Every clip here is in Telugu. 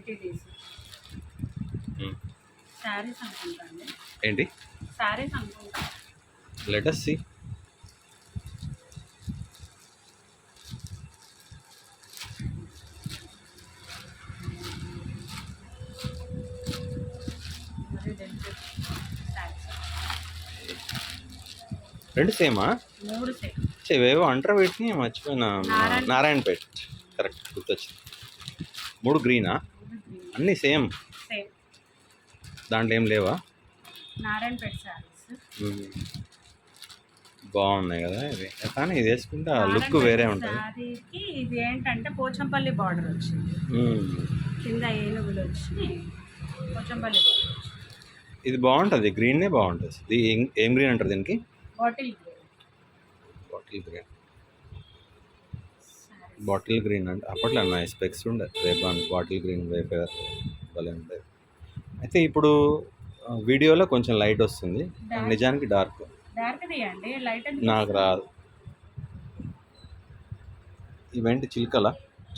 టిటిడిస్ సారీస్ అనుకుంటా అండి. ఏంటి సారీస్ అనుకుంటా. Let us see. రెండు సేమా? 3 సేమ్. ఇవేవో అంటారు వీటిని, మర్చిపోయినా. నారాయణపేట్, కరెక్ట్ గుర్తొచ్చింది. 3 గ్రీనా? అన్నీ సేమ్. దాంట్లో ఏం లేవా? నారాయణపేట సారీస్ బాగున్నాయి కదా ఇవి, కానీ ఇది వేసుకుంటే ఆ లుక్ వేరే ఉంటుంది. సారీకి ఇది ఏంటంటే పోచంపల్లి బార్డర్ వచ్చింది, కింద ఏనుగులు వచ్చి పోచంపల్లి బార్డర్. ఇది బాగుంటుంది, గ్రీన్నే బాగుంటుంది. ఇది ఏం గ్రీన్ అంటారు దీనికి? Bottle green. Bottle green, bottle green అంటే అప్పట్లో నా స్పెక్స్ ఉండే రేపాన్ బాటిల్ గ్రీన్ వేపర్ భలే ఉండేది. అయితే ఇప్పుడు వీడియోలో కొంచెం లైట్ వస్తుంది, నిజానికి డార్క్. నాకు రాదు. ఇవేంటి చిలుకల?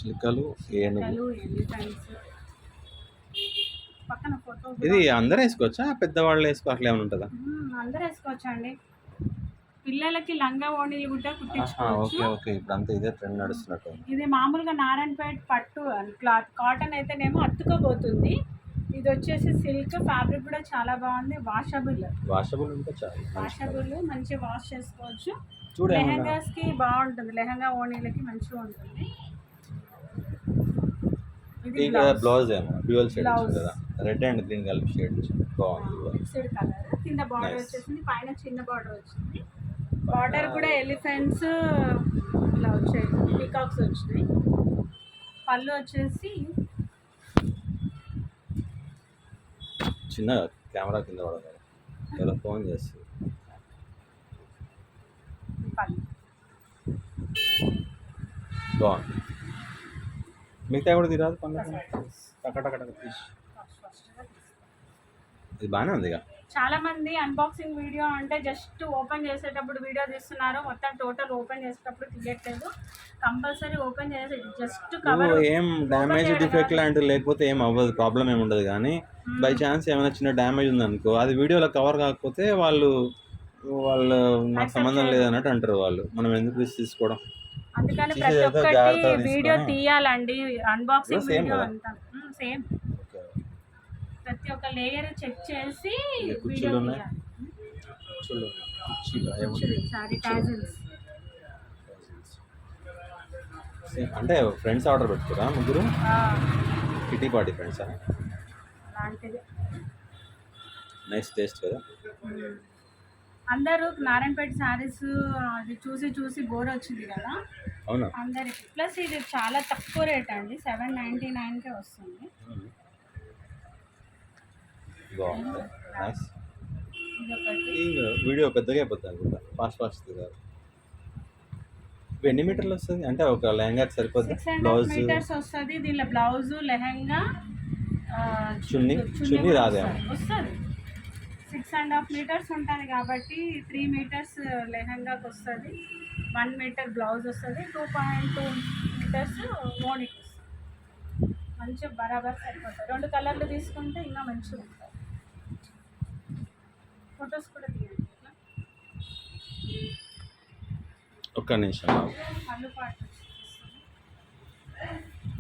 చిలుకలు, ఏనుగు. ఇది అందరూ వేసుకోవచ్చా? పెద్దవాళ్ళు వేసుకో అట్లా ఏమైనా ఉంటుందా? అందరూ వేసుకోవచ్చా అండి. పిల్లలకి లంగా ఓణీలు కూడా కుట్టించుకోవచ్చు. ఓకే ఓకే, ఇప్పుడు అంతా ఇదే ట్రెండ్ నడుస్తున్నట్టు. ఇది మామూలుగా నారాయణపేట పట్టు క్లాత్, కాటన్ అయితేనేమో అతుక్కోబోతుంది. ఇది వచ్చేసి సిల్క్, ఫ్యాబ్రిక్ కూడా చాలా బాగుంది. వాషబుల్ ఉంటే చాలు. వాషబుల్, మంచి వాష్ చేసుకోవచ్చు. లెహంగాస్ కి బాగుంటుంది, లెహంగా ఓణీలకి మంచిగా ఉంటుంది. ఇది బ్లౌజ్ ఏమో డ్యూయల్ షేడ్ కదా, రెడ్ అండ్ గ్రీన్ కలిపి షేడ్ బాగుంది. మిక్స్డ్ కలర్, కింద బార్డర్ వచ్చేసింది, పైన చిన్న బార్డర్ వచ్చింది. బార్డర్ కూడా ఎలిఫెంట్స్ ఇలా వచ్చాయి, పీకాక్స్ వచ్చినాయి. పళ్ళు వచ్చేసి చిన్న కెమెరా కింద పడదు, ఇలా ఫోన్ చేస్తుంది. బాగుంది. మిగతా కూడా తిరాదు టకటకటక ఫిష్. ఇది బాగానే ఉంది. చాలా మంది అన్బాక్సింగ్ వీడియో అంటే జస్ట్ ఓపెన్ చేసేటప్పుడు వీడియో తీస్తున్నారు, మొత్తం టోటల్ ఓపెన్ చేసేటప్పుడు తీయట్లేదు. కంపల్సరీ ఓపెన్ చేసి జస్ట్ కవర్, ఏం డ్యామేజ్ డిఫెక్ట్ లాంటివి లేకపోతే ఏం అవ్వదు, ప్రాబ్లం ఏమి ఉండదు. కానీ బై ఛాన్స్ ఏమైనా చిన్న డ్యామేజ్ ఉందనుకో, అది వీడియోలో కవర్ కాకపోతే వాళ్ళు నాకు సంబంధం లేదన్నట్టు అంటారు. వాళ్ళు మనం ఎందుకు రిస్క్ తీసుకోవడం. అందుకని ప్రతి ఒక్కటి వీడియో తీయాలండి. అన్బాక్సింగ్ వీడియో అంతా సేమ్, ప్రతి ఒక్క లేయర్ చెక్ చేసి వీడియో తీయాలి. అంటే ఫ్రెండ్స్ ఆర్డర్ పెట్టుకురా ముగ్గురు? కిటీ పార్టీ ఫ్రెండ్సా? అలాంటిది. నైస్ టేస్ట్ కదా. అందరూ నారాయణపేట సారీస్ అది చూసి బోర్ వచ్చింది కదా. అవునా? అందరికి. ప్లస్ ఇది చాలా తక్కువ రేట్ అండి, 799కే వస్తుంది. వీడియో పెద్దగా అయిపోతుంది అనుకుంటా, ఫాస్ట్ కాదు. ఎన్ని మీటర్లు వస్తుంది అంటే ఒక లెహంగా సరిపోతుంది? 6.5 మీటర్స్ వస్తుంది. దీనిలో బ్లౌజ్, లెహంగా, చున్నీ రాదేమో. వస్తుంది 6.5 మీటర్స్ ఉంటుంది కాబట్టి 3 మీటర్స్ లెహంగాకి వస్తుంది, 1 మీటర్ బ్లౌజ్ వస్తుంది, 2.2 మీటర్స్ ఓణీకి వస్తుంది. మంచిగా బరాబర్ సరిపోతుంది. 2 కలర్లు తీసుకుంటే ఇంకా మంచిగా ఉంటుంది. ఫొటోస్ కూడా తీయండి. ఒక్క నిమిషం.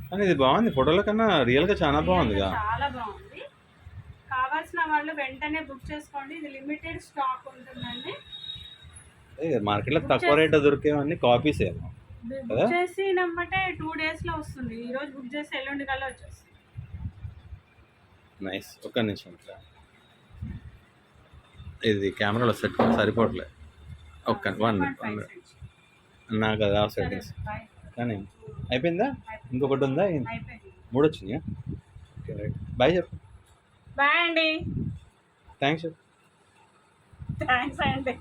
కానీ ఇది బాగుంది, ఫోటోల కన్నా రియల్గా చాలా బాగుంది. చాలా బాగుంది. కావాల్సిన వాళ్ళు వెంటనే బుక్ చేసుకోండి. ఇది లిమిటెడ్ స్టాక్ ఉంటుందండి. మార్కెట్లో తక్కువ రేట్ దొరికేవన్నీ కాపీస్ ఏమో. బుక్ చేసి నమ్మటే 2 డేస్లో వస్తుంది. ఈరోజు బుక్ చేసి ఎల్లుండి కల్లా వచ్చేస్తుంది. నైస్. ఒక్క నిమిషం, ఇది కెమెరాలో సెట్ సరిపోవట్లేదు. ఒక్క 1 మినిట్, నాకు అది ఆఫ్ సెట్టింగ్స్. కానీ అయిపోయిందా? ఇంకొకటి ఉందా? 3 వచ్చినాయా? Okay right. బాయ్ చెప్పు. బాయ్ అండి. థ్యాంక్స్ అండి.